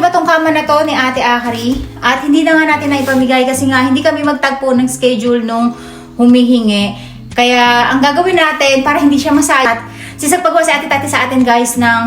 pa tong kama na to ni Ate Akari at hindi na nga natin na ipamigay kasi nga hindi kami magtagpo ng schedule nung humihingi. Kaya ang gagawin natin para hindi siya masayat, sisagpagawa si Ate Tati sa atin guys ng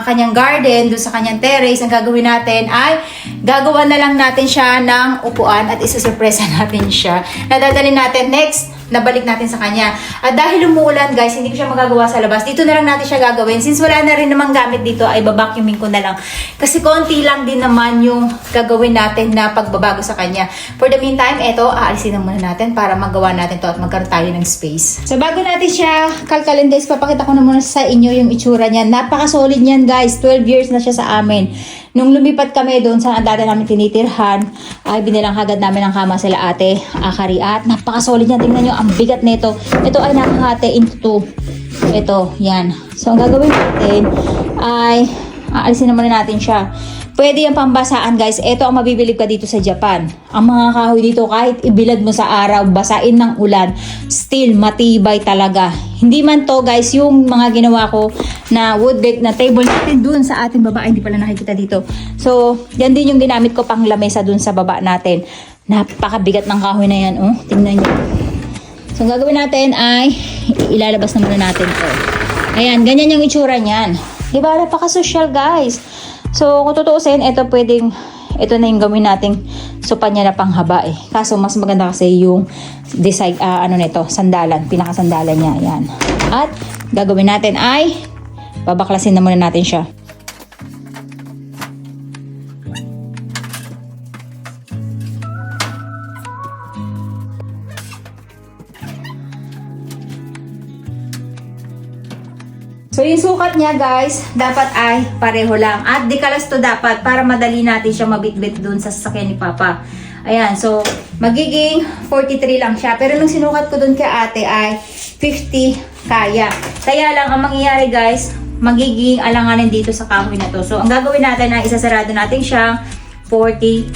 kanyang garden, doon sa kanyang terrace, ang gagawin natin ay gagawa na lang natin siya ng upuan at isusurpresa natin siya. Nadadalhin natin next, nabalik natin sa kanya. At dahil umuulan guys, hindi ko siya magagawa sa labas. Dito na lang natin siya gagawin. Since wala na rin namang gamit dito, ay babacuuming ko na lang. Kasi konti lang din naman yung gagawin natin na pagbabago sa kanya. For the meantime, eto, aalisin na muna natin para magawa natin to at magkaroon tayo ng space. So bago natin siya kalkalin guys, papakita ko na muna sa inyo yung itsura niya. Napaka-solid niyan guys. 12 years na siya sa amin. Nung lumipat kami doon sa dati namin tinitirhan, ay binilang agad namin ng kama sila Ate Akari. At napaka-solid niya. Tingnan nyo, ang bigat nito. Ito ay nakakate into two. Ito, yan. So, ang gagawin natin ay aalisin naman natin siya. Pwede yung pambasaan guys. Ito ang mabibilib ka dito sa Japan. Ang mga kahoy dito kahit ibilad mo sa araw, basain ng ulan, still matibay talaga. Hindi man to guys yung mga ginawa ko na wood deck na table natin dun sa ating baba. Ay, hindi pala nakikita dito. So, yan din yung ginamit ko pang lamesa dun sa baba natin. Napakabigat ng kahoy na yan. Oh, tingnan nyo. So, ang gagawin natin ay ilalabas na muna natin to. Ayan, ganyan yung itsura niyan. Diba? Napaka-social guys. So, kung tutuusin, ito na yung gawin nating sopa niya na panghaba eh. Kaso, mas maganda kasi yung design, nito, sandalan, pinakasandalan niya, yan. At, gagawin natin ay, babaklasin na muna natin siya. So, yung sukat niya guys, dapat ay pareho lang. At dikalas to dapat para madali natin siya mabitbit dun sa sasakyan ni Papa. Ayan, so magiging 43 lang siya. Pero nung sinukat ko dun kay ate ay 50 kaya. Kaya lang ang mangyayari guys, magiging alanganin dito sa kahoy na to. So, ang gagawin natin ay isasarado natin siyang 43.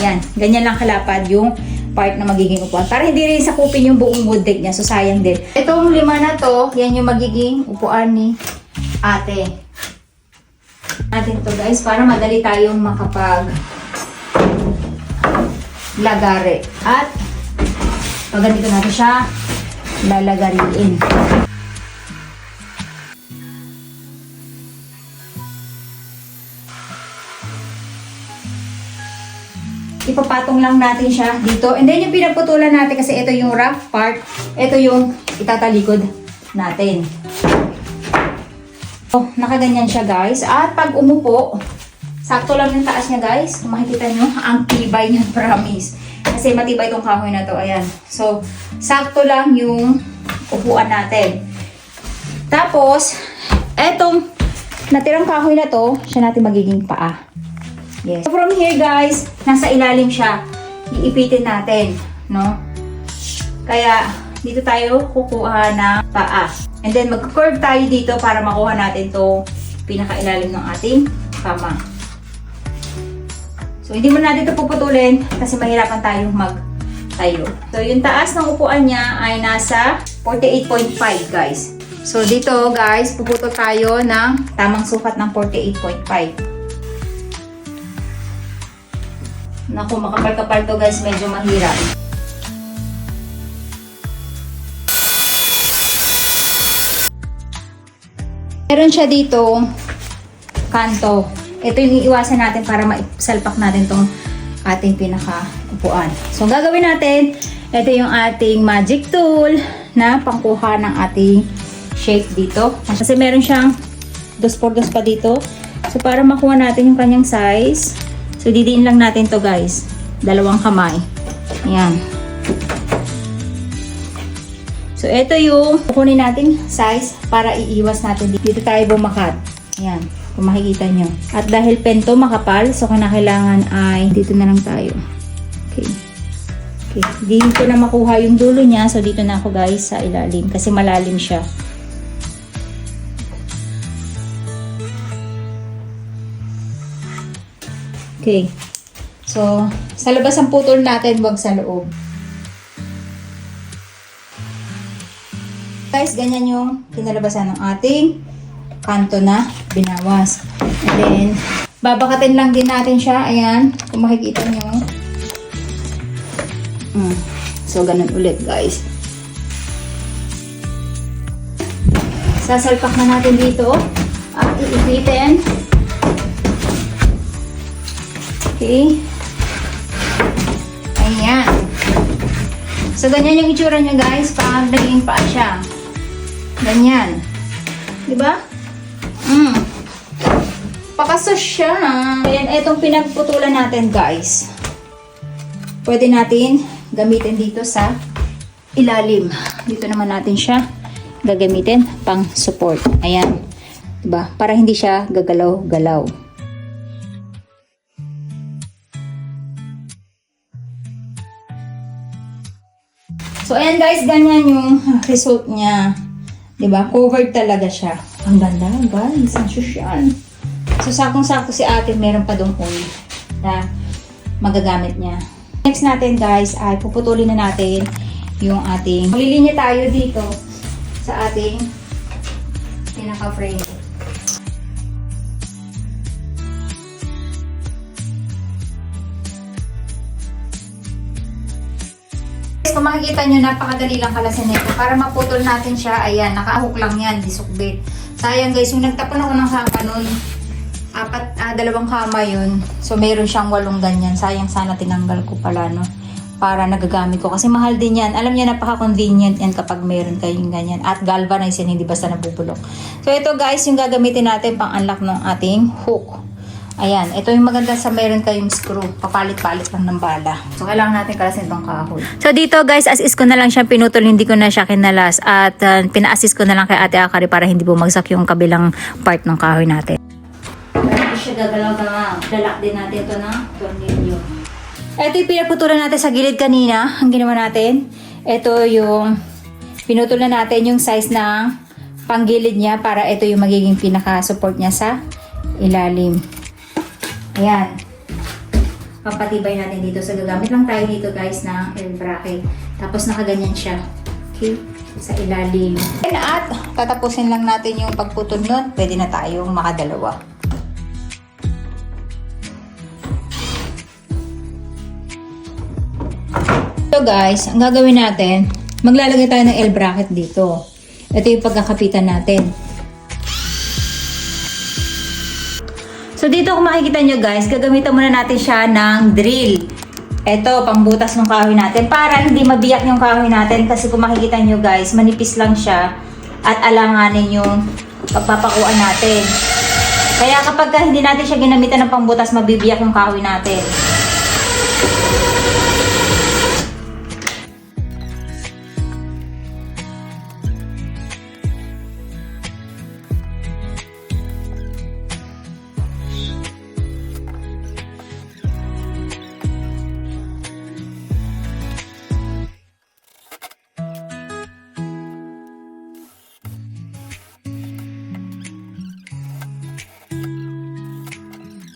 Ayan, ganyan lang kalapad yung part na magiging upuan. Para hindi rin sakupin yung buong wood deck niya. So, sayang din. Itong 5 na to, yan yung magiging upuan ni ate. Natin to guys, para madali tayong makapag lagari. At, pag ganito natin siya, lalagariin. Ipapatong lang natin siya dito. And then yung pinaputulan natin kasi ito yung rough part. Ito yung itatalikod natin. So, nakaganyan siya guys. At pag umupo, sakto lang yung taas niya guys. Kung makikita nyo, ang tibay niya, promise. Kasi matibay itong kahoy na to. Ayan. So, sakto lang yung upuan natin. Tapos, etong natirang kahoy na to, siya natin magiging paa. Yes. So from here guys, nasa ilalim siya. Iipitin natin, no? Kaya dito tayo kukuha ng paa. And then mag-curve tayo dito para makuha natin 'tong pinakailalim ng ating kama. So hindi mo natin 'ito puputulin kasi mahirapan tayong magtayo. So yung taas ng upuan niya ay nasa 48.5 guys. So dito guys, puputol tayo ng tamang sukat ng 48.5. Naku, makapal-kapal to guys, medyo mahirap. Meron siya dito, kanto. Ito yung iiwasan natin para maisalpak natin tong ating pinaka-upuan. So, ang gagawin natin, ito yung ating magic tool na pangkuha ng ating shape dito. Kasi meron siyang 2x2 pa dito. So, para makuha natin yung kanyang size, so, didiin lang natin to guys. 2 kamay. Ayan. So, ito yung kukunin nating size para iiwas natin. Dito tayo bumakat. Ayan. Kung makikita nyo. At dahil pento makapal, so kailangan ay dito na lang tayo. Okay. Okay. Dito na makuha yung dulo niya. So, dito na ako guys sa ilalim. Kasi malalim siya. Okay. So, sa labas ang putol natin, wag sa loob. Guys, ganyan yung kinalabasan ng ating kanto na binawas. And then, Babakatin lang din natin siya. Ayan, kung makikita nyo. So, ganun ulit, guys. Sasalpak na natin dito. At iipitin. Okay. Ayan. So, ganyan yung itsura niya, guys. Pag naging paa siya. Ganyan. Diba? Pakasos siya. Ayan, etong pinagputulan natin, guys. Pwede natin gamitin dito sa ilalim. Dito naman natin siya gagamitin pang support. Ayan. Diba? Para hindi siya gagalaw-galaw. So, ayan guys, ganyan yung result niya. Diba? Covered talaga siya. Ang ganda, guys. Ang social. So, sakong-sako si ate, meron pa dong oil na magagamit niya. Next natin, guys, ay puputulin na natin yung ating... Maglilinya tayo dito sa ating pinaka-frame. Kung makikita nyo, napakadali lang kalasin nito. Para maputol natin siya, ayan, naka-hook lang yan, disukbit. Sayang guys, yung nagtapon ako ng haka nun, dalawang kama yun. So, meron siyang 8 ganyan. Sayang sana tinanggal ko pala, no? Para nagagamit ko. Kasi mahal din yan. Alam niya, napaka-convenient yan kapag meron kayong ganyan. At galvanized yan, hindi basta nabubulok. So, ito guys, yung gagamitin natin pang-unlock ng ating hook. Ayan, ito yung maganda sa meron kayong screw. Papalit-palit lang ng bala. So, kailangan natin kalasin itong kahoy. So, dito guys, as-is ko na lang siya pinutol. Hindi ko na siya kinalas. At pina-assist ko na lang kay Ate Akari para hindi bumagsak yung kabilang part ng kahoy natin. Hindi siya gagalaw-galaw. Lalak din natin ito na tornilyo. Ito yung pinaputulan natin sa gilid kanina. Ang ginawa natin. Ito yung pinutulan natin yung size ng panggilid niya para ito yung magiging pinaka-support niya sa ilalim. Ayan. Papatibay natin dito. So, gagamit lang tayo dito guys ng L bracket. Tapos nakaganyan siya. Okay? Sa ilalim. At tatapusin lang natin yung pagputol nun. Pwede na tayong makadalawa. So guys, ang gagawin natin, maglalagay tayo ng L bracket dito. Ito yung pagkakapitan natin. So dito kung makikita nyo guys, gagamitan muna natin siya ng drill. Ito, pangbutas ng kahoy natin para hindi mabiyak yung kahoy natin kasi kung makikita nyo guys, manipis lang siya at alanganin yung pagpapakuan natin. Kaya kapag hindi natin siya ginamitan ng pangbutas, mabibiyak yung kahoy natin.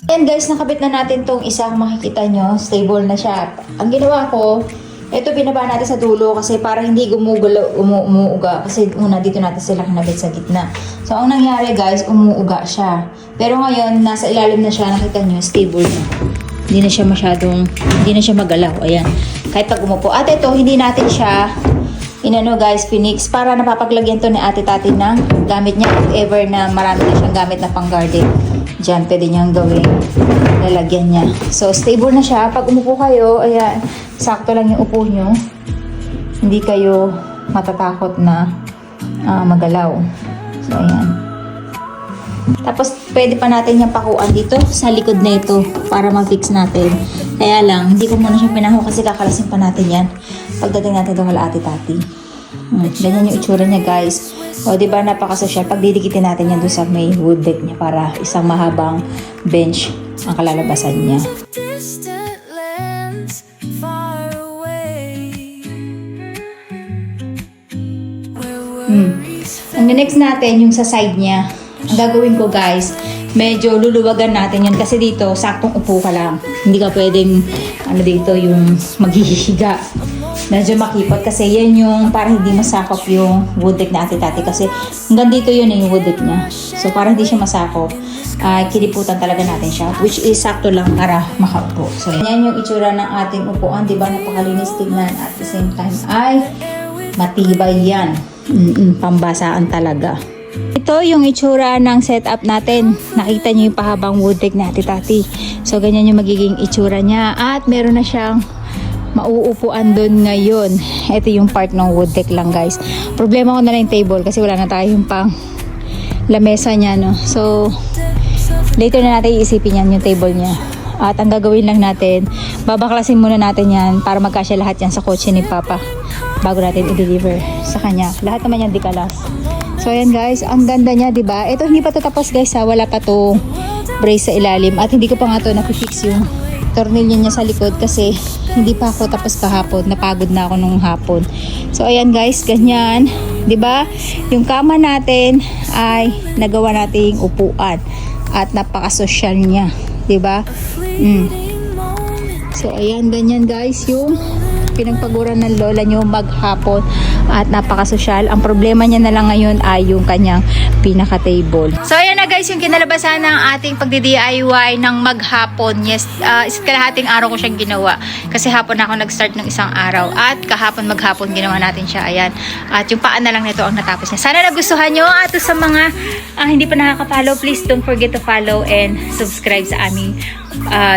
Ayan guys, nakabit na natin tong isang makikita nyo, stable na siya. Ang ginawa ko, ito binaba natin sa dulo kasi para hindi umuuga. Kasi una dito natin sila kinabit sa gitna. So ang nangyari guys, umuuga siya. Pero ngayon, nasa ilalim na siya, nakita nyo, stable na. Hindi na siya hindi na siya magalaw. Ayan, kahit pag umupo. At ito, hindi natin siya guys, pinix para napapaglagyan to ni ate tati ng gamit niya. If ever na marami na siyang gamit na pang garden. Diyan, pwede niyang gawin. Lalagyan niya. So, stable na siya. Pag umupo kayo, ayan, sakto lang yung upo nyo. Hindi kayo matatakot na magalaw. So, ayan. Tapos, pwede pa natin yung pakuan dito sa likod na ito para ma-fix natin. Kaya lang, hindi ko muna siya pinaho kasi kakalasin pa natin yan. Pagdating natin doon kala ate-tati. Ganyan yung itsura niya guys. O diba napakasosyal. Pag didikitin natin yan doon sa may wood deck niya para isang mahabang bench ang kalalabasan niya. Ang next natin yung sa side niya. Ang gagawin ko guys, medyo luluwagan natin yan kasi dito saktong upo ka lang. Hindi ka pwedeng dito yung maghihiga. medyo makipot kasi yan yung para hindi masakop yung wood deck na ate-tati kasi hanggang dito yun yung wood deck niya. So para hindi siya masakop, kiliputan talaga natin siya, which is sakto lang para makaupo. So yan yung itsura ng ating upuan, di ba? Napakalinis tignan at the same time ay matibay yan. Pambasaan talaga. Ito yung itsura ng setup natin. Nakita nyo yung pahabang wood deck na ate-tati. So ganyan yung magiging itsura niya at meron na siyang mauupuan doon ngayon. Ito yung part ng wood deck lang guys. Problema ko na lang yung table kasi wala na tayong pang lamesa niya, no. So later na natin iisipin yan yung table niya. At ang gagawin lang natin, babaklasin muna natin yan para magkasya lahat yan sa kotse ni Papa bago natin i-deliver sa kanya. Lahat naman yan dikalas. So ayan guys, ang ganda niya, 'di ba? Ito hindi pa to tapos guys, ha. Wala pa to brace sa ilalim at hindi ko pa nga to napifix yung tornilyo niya sa likod kasi hindi pa ako tapos kahapon. Napagod na ako nung hapon. So ayan guys, ganyan, 'di ba? Yung kama natin ay nagawa nating upuan at napaka-social niya, 'di ba? So ayan, ganyan guys yung pinagpaguran ng lola nyo maghapon at napakasosyal. Ang problema niya na lang ngayon ay yung kanyang pinaka-table. So ayan na guys yung kinalabasan ng ating pagdi-DIY ng maghapon. Yes, isa't kalahating araw ko siyang ginawa kasi hapon na ako nag-start ng isang araw at kahapon maghapon ginawa natin siya. Ayan. At yung paan na lang nito ang natapos niya. Sana nagustuhan nyo. At sa mga hindi pa nakaka-follow, please don't forget to follow and subscribe sa aming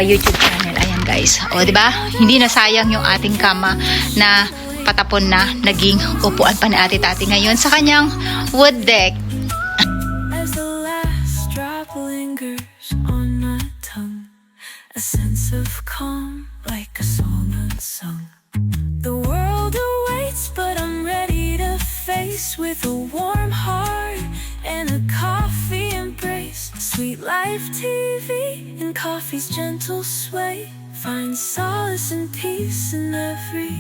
YouTube channel. Ayan guys. O diba? Hindi na sayang yung ating kama na patapon na naging upuan pa ni ate-tati ngayon sa kanyang wood deck. As the last drop lingers on my tongue, a sense of calm like a song unsung. The world awaits, but I'm ready to face with a warm heart and a coffee embrace. Sweet Life TV and coffee's gentle sway. Find solace and peace in every